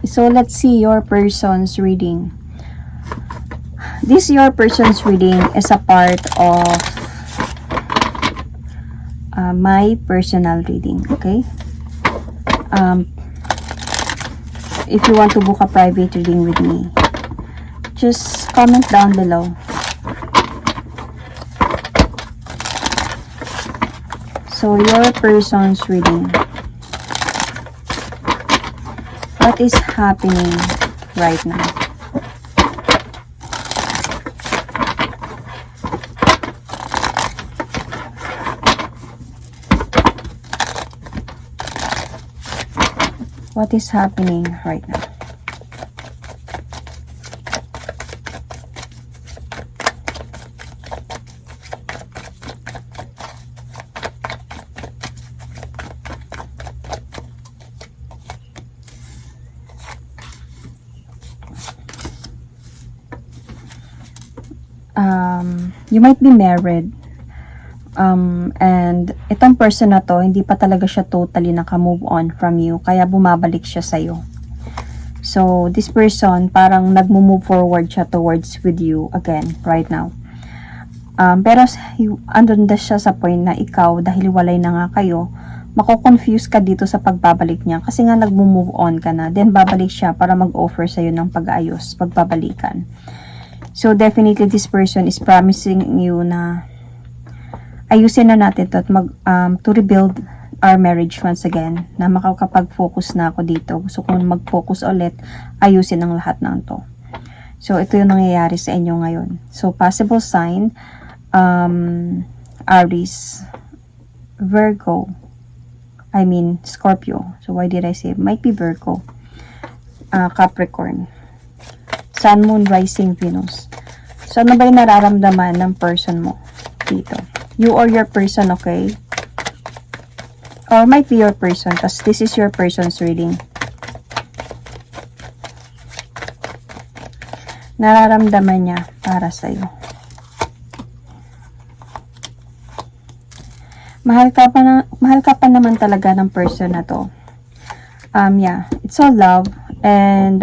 So let's see your person's reading. This your person's reading is a part of my personal reading, okay? If you want to book a private reading with me, just comment down below. So your person's reading. What is happening right now? What is happening right now? You might be married. And itong person na to, hindi pa talaga siya totally naka-move on from you, kaya bumabalik siya sa'yo. So, this person, parang nag-move forward siya towards with you again, right now. Pero, andun na siya sa point na ikaw, dahil walay na nga kayo, mako-confuse ka dito sa pagbabalik niya, kasi nga nag-move on ka na, then babalik siya para mag-offer sa'yo ng pag-ayos, pagbabalikan. So, definitely, this person is promising you na ayusin na natin to at to rebuild our marriage once again, na makakapag-focus na ako dito. Gusto kong mag-focus ulit, ayusin ang lahat ng to. So, ito yung nangyayari sa inyo ngayon. So, possible sign, Aries, Virgo, Scorpio. So, why did I say? Might be Virgo, Capricorn, Sun, Moon, Rising, Venus. So, ano ba yung nararamdaman ng person mo dito? You or your person, okay? Or might be your person, because this is your person's reading. Nararamdaman niya para sa'yo. Mahal ka pa naman talaga ng person na to. Yeah, it's all love. And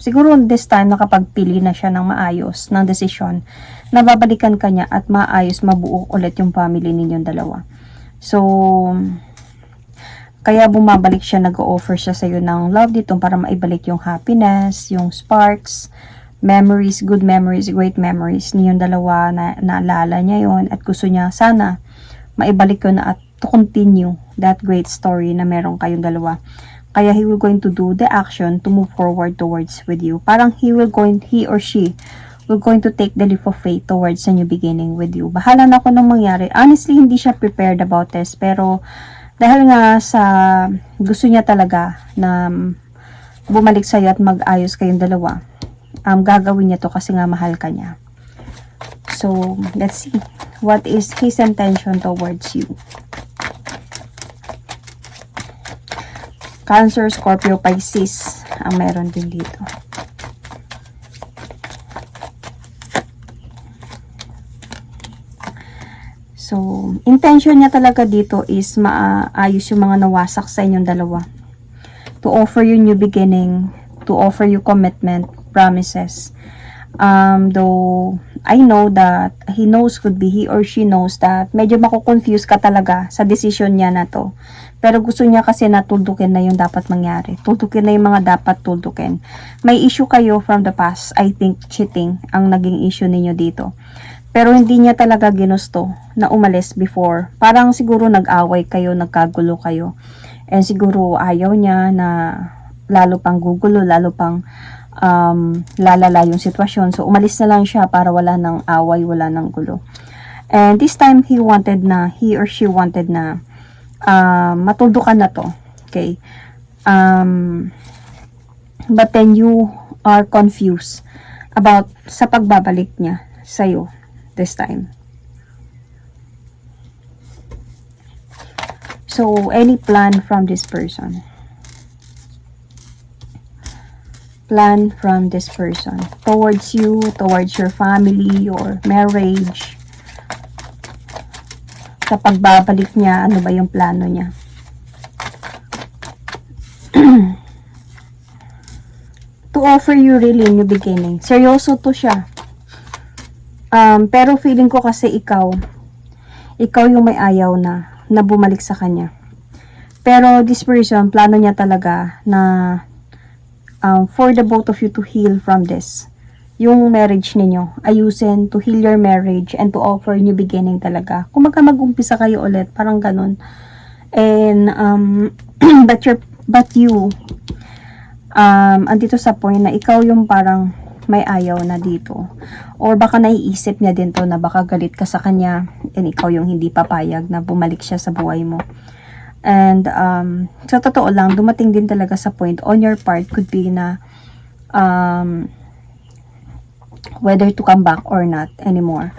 siguro this time nakapagpili na siya ng maayos, ng desisyon, na babalikan ka niya at maayos, mabuo ulit yung family ninyong dalawa. So, kaya bumabalik siya, nag-offer siya sa'yo ng love dito para maibalik yung happiness, yung sparks, memories, good memories, great memories ninyong dalawa, na naalala niya yon at gusto niya sana maibalik yun at to continue that great story na meron kayong dalawa. Kaya he will going to do the action to move forward towards with you. Parang he or she will going to take the leap of faith towards a new beginning with you. Bahala na ako nung mangyari. Honestly, hindi siya prepared about this. Pero dahil nga sa gusto niya talaga na bumalik sa'yo at mag-ayos kayong dalawa, gagawin niya to kasi nga mahal ka niya. So, let's see. What is his intention towards you? Cancer, Scorpio, Pisces ang meron din dito. So, intention niya talaga dito is maayos yung mga nawasak sa inyong dalawa. To offer you new beginning, to offer you commitment, promises. Though I know that he or she knows that medyo mako-confuse ka talaga sa decision niya na to. Pero gusto niya kasi na tuldukin na yung dapat mangyari. Tuldukin na yung mga dapat tuldukin. May issue kayo from the past. I think cheating ang naging issue ninyo dito. Pero hindi niya talaga ginusto na umalis before. Parang siguro nag-away kayo, nagkagulo kayo. And siguro ayaw niya na lalo pang gugulo, lalo pang lalala yung sitwasyon. So, umalis na lang siya para wala ng away, wala ng gulo. And this time, he or she wanted na matuldukan na to. Okay? But then, you are confused about sa pagbabalik niya sa'yo this time. So, any plan from this person? Plan from this person towards you, towards your family, your marriage. Sa pagbabalik niya, ano ba yung plano niya? to offer you really new beginning. Seryoso to siya. Pero feeling ko kasi ikaw yung may ayaw na bumalik sa kanya. Pero this person, plano niya talaga na for the both of you to heal from this. Yung marriage ninyo, ayusin, to heal your marriage and to offer new beginning talaga. Kung mag-umpisa kayo ulit, parang ganun. And but you andito sa point na ikaw yung parang may ayaw na dito, or baka naiisip niya din to na baka galit ka sa kanya and ikaw yung hindi papayag na bumalik siya sa buhay mo. And sa totoo lang, dumating din talaga sa point on your part could be na whether to come back or not anymore,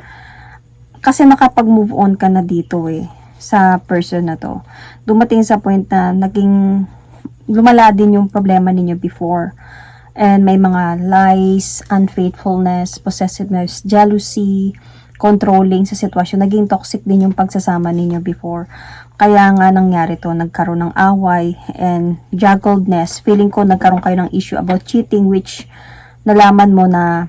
kasi nakapag-move on ka na dito sa person na to. Dumating sa point na naging lumala din yung problema ninyo before. And may mga lies, unfaithfulness, possessiveness, jealousy, controlling sa sitwasyon. Naging toxic din yung pagsasama ninyo before. Kaya nga nangyari to, nagkaroon ng away and juggledness. Feeling ko nagkaroon kayo ng issue about cheating, which nalaman mo na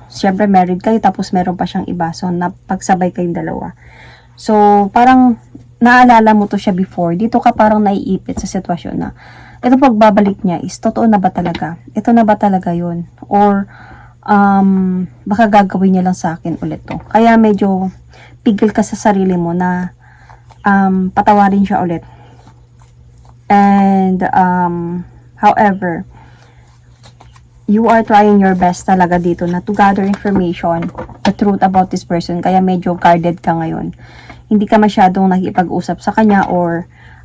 syempre married kayo tapos meron pa siyang iba. So napagsabay kayong dalawa. So parang naalala mo to siya before. Dito ka parang naiipit sa sitwasyon na ito pagbabalik niya is, totoo na ba talaga? Ito na ba talaga yun? Or, baka gagawin niya lang sa akin ulit to. Kaya medyo pigil ka sa sarili mo na patawarin siya ulit. And, however, you are trying your best talaga dito na to gather information, the truth about this person. Kaya medyo guarded ka ngayon. Hindi ka masyadong nakipag-usap sa kanya or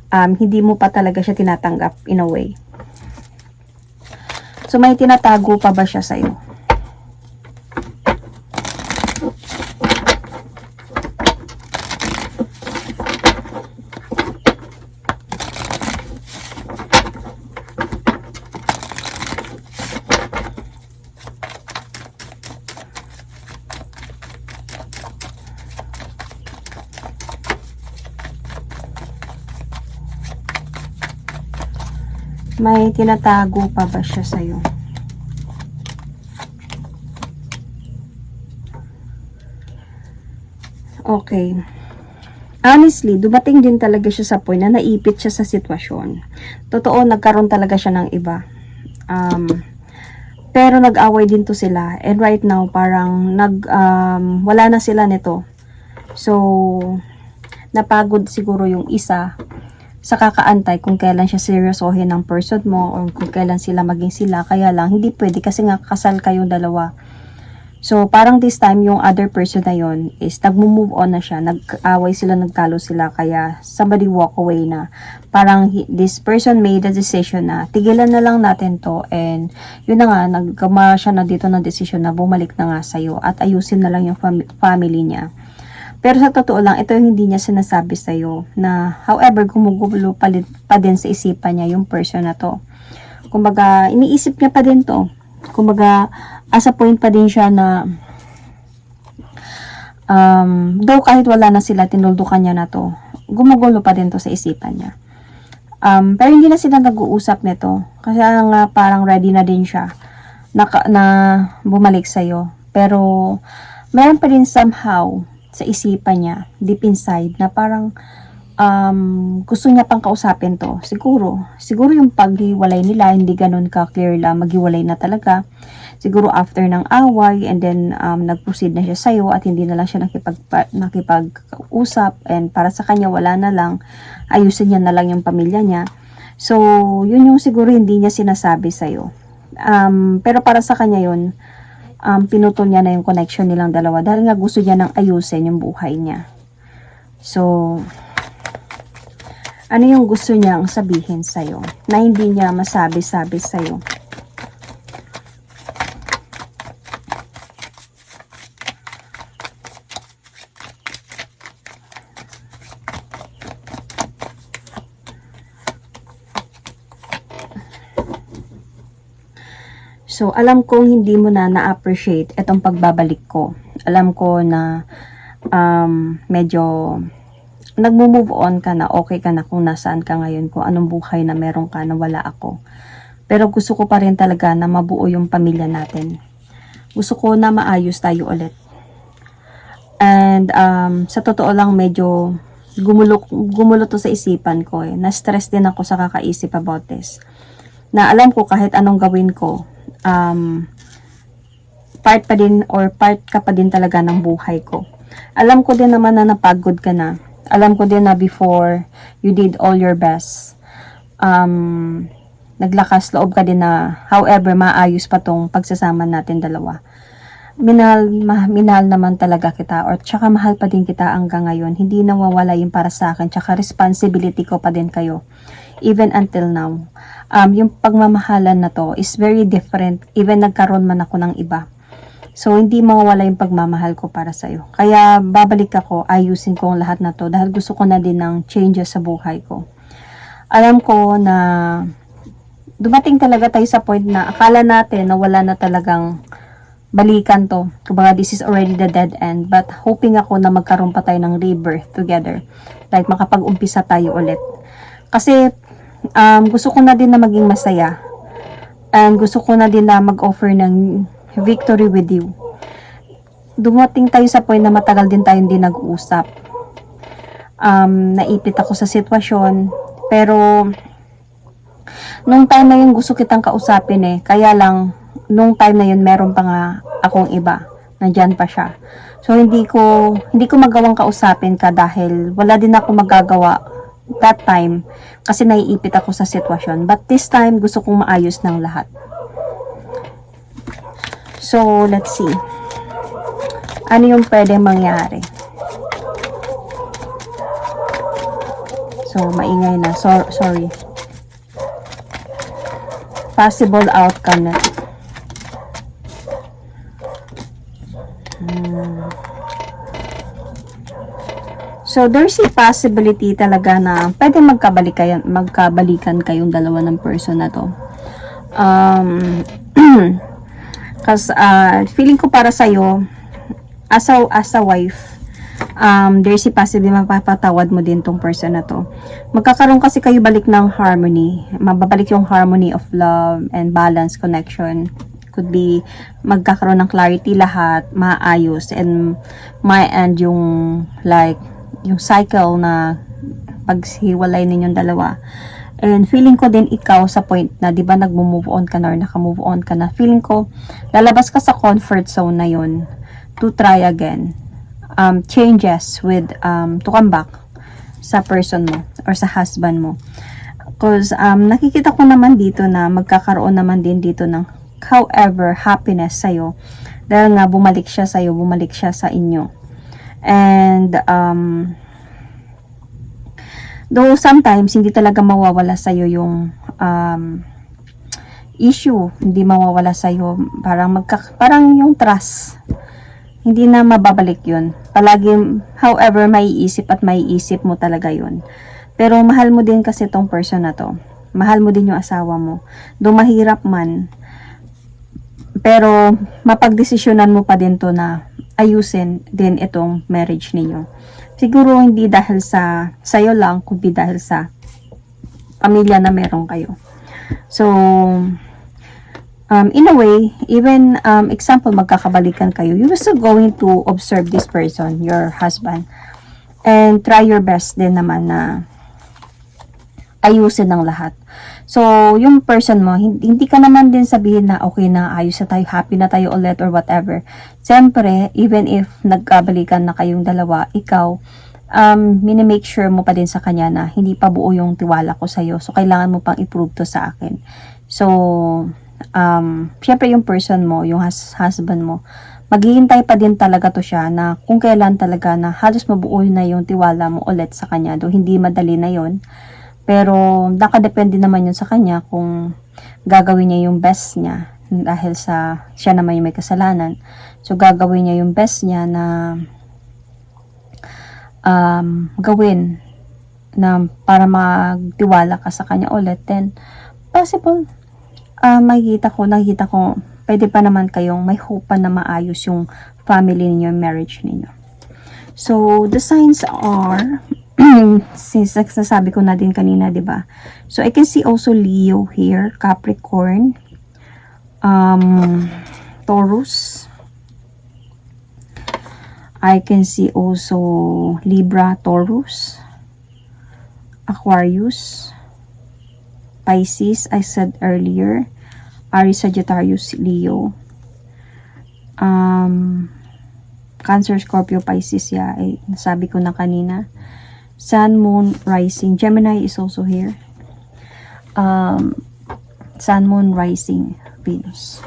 hindi mo pa talaga siya tinatanggap in a way. So, may tinatago pa ba siya sa'yo? May tinatago pa ba siya sa'yo? Okay. Honestly, dumating din talaga siya sa point na naipit siya sa sitwasyon. Totoo, nagkaroon talaga siya ng iba. Pero nag-away din to sila. And right now, parang wala na sila nito. So, napagod siguro yung isa sa kakaantay kung kailan siya seryosohin ng person mo or kung kailan sila maging sila. Kaya lang, hindi pwede kasi nga kasal kayong dalawa. So, parang this time, yung other person na yon is nag-move on na siya. Nag-away sila, nagtalo sila. Kaya, somebody walk away na. Parang this person made a decision na tigilan na lang natin to. And, yun na nga, nagkama siya na dito ng decision na bumalik na nga sa'yo at ayusin na lang yung family niya. Pero sa totoo lang, ito yung hindi niya sinasabi sa'yo na however, gumugulo pa din sa isipan niya yung person na to. Kumbaga, iniisip niya pa din to. Kumbaga, as a point pa din siya na though kahit wala na sila, tinuldukan niya na to, gumugulo pa din to sa isipan niya. Pero hindi na sila nag-uusap nito. Kasi nga parang ready na din siya na bumalik sa'yo. Pero, meron pa din somehow sa isipan niya, deep inside, na parang gusto niya pang kausapin to. Siguro yung paghiwalay nila, hindi ganun ka-clear lang, maghiwalay na talaga. Siguro after ng away, and then nag-proceed na siya sa'yo at hindi na lang siya nakipag-usap, and para sa kanya wala na lang, ayusin niya na lang yung pamilya niya. So, yun yung siguro hindi niya sinasabi sa'yo. Pero para sa kanya yun, pinutol niya na yung connection nilang dalawa dahil nga gusto niya nang ayusin yung buhay niya. So, ano yung gusto niyang sabihin sa'yo na hindi niya masabi-sabi sa'yo? So, alam kong hindi mo na-appreciate itong pagbabalik ko. Alam ko na medyo nagmo-move on ka na, okay ka na kung nasaan ka ngayon, kung anong buhay na meron ka na wala ako. Pero gusto ko pa rin talaga na mabuo yung pamilya natin. Gusto ko na maayos tayo ulit. And sa totoo lang medyo gumulo to sa isipan ko eh. Na-stress din ako sa kakaisip about this. Na alam ko kahit anong gawin ko, part ka pa din talaga ng buhay ko. Alam ko din naman na napagod ka na. Alam ko din na before you did all your best, naglakas loob ka din na however maayos pa tong pagsasama natin dalawa. Minahal naman talaga kita, or tsaka mahal pa din kita hanggang ngayon. Hindi nawawala yung para sa akin, tsaka responsibility ko pa din kayo even until now. Yung pagmamahalan na to is very different even nagkaroon man ako ng iba. So hindi mawawala yung pagmamahal ko para sa'yo. Kaya babalik ako, ayusin ko ang lahat na to dahil gusto ko na din ng changes sa buhay ko. Alam ko na dumating talaga tayo sa point na akala natin na wala na talagang balikan to. Kumbaga, this is already the dead end. But hoping ako na magkaroon pa tayo ng rebirth together. Like makapag-umpisa tayo ulit. Kasi gusto ko na din na maging masaya. And gusto ko na din na mag-offer ng victory with you. Dumating tayo sa point na matagal din tayo hindi nag-uusap. Naipit ako sa sitwasyon. Pero nung time na yun gusto kitang kausapin eh. Kaya lang, nung time na yun meron pa nga akong iba. Nandyan pa siya. So, hindi ko magawang kausapin ka dahil wala din ako magagawa that time. Kasi naiipit ako sa sitwasyon. But this time, gusto kong maayos ng lahat. So, let's see. Ano yung pwedeng mangyari? So, maingay na. Sorry. Possible outcome na. So, there's a possibility talaga na pwede magkabalikan kayong dalawa ng person na to. Kasi feeling ko para sa'yo, as a wife, there's a possibility mapapatawad mo din tong person na to. Magkakaroon kasi kayo balik ng harmony. Mababalik yung harmony of love and balance, connection. Could be magkakaroon ng clarity lahat, maayos, and may end yung like yung cycle na paghiwalay ninyong dalawa. And feeling ko din ikaw sa point na 'di ba nagmo-move on ka na or naka-move on ka na. Feeling ko lalabas ka sa comfort zone na 'yon to try again. Changes with to come back sa person mo or sa husband mo. Because nakikita ko naman dito na magkakaroon naman din dito ng however happiness sa'yo dahil nga bumalik siya sa'yo, bumalik siya sa inyo. And though sometimes hindi talaga mawawala sa'yo yung issue, hindi mawawala sa'yo parang yung trust, hindi na mababalik yun. Palagi, however, maiisip at maiisip mo talaga yun. Pero mahal mo din kasi tong person na to. Mahal mo din yung asawa mo. Though mahirap man, pero mapagdesisyonan mo pa din to na ayusin din itong marriage ninyo. Siguro hindi dahil sa'yo lang, kundi dahil sa pamilya na meron kayo. So, in a way, even example, magkakabalikan kayo, you're still going to observe this person, your husband, and try your best din naman na ayusin ng lahat. So, yung person mo, hindi ka naman din sabihin na okay na, ayos na tayo, happy na tayo ulit or whatever. Siyempre, even if nagkabalikan na kayong dalawa, ikaw, minimake sure mo pa din sa kanya na hindi pa buo yung tiwala ko sa'yo. So, kailangan mo pang i-prove to sa akin. So, syempre yung person mo, yung husband mo, maghihintay pa din talaga to siya na kung kailan talaga na halos mabuo na yung tiwala mo ulit sa kanya. Do hindi madali na yon. Pero nakadepende naman yun sa kanya kung gagawin niya yung best niya dahil siya naman yung may kasalanan. So gagawin niya yung best niya na gawin na para magtiwala ka sa kanya ulit. Then possible nakikita ko pwede pa naman kayong may hope pa na maayos yung family ninyo, marriage ninyo. So the signs are since nasasabi ko na din kanina, 'di ba? So I can see also Leo here, Capricorn, Taurus. I can see also Libra, Taurus, Aquarius, Pisces, I said earlier, Aries, Sagittarius, Leo, Cancer, Scorpio, Pisces, yeah, nasabi ko na kanina. Sun, Moon, Rising, Gemini is also here. Sun, Moon, Rising, Venus.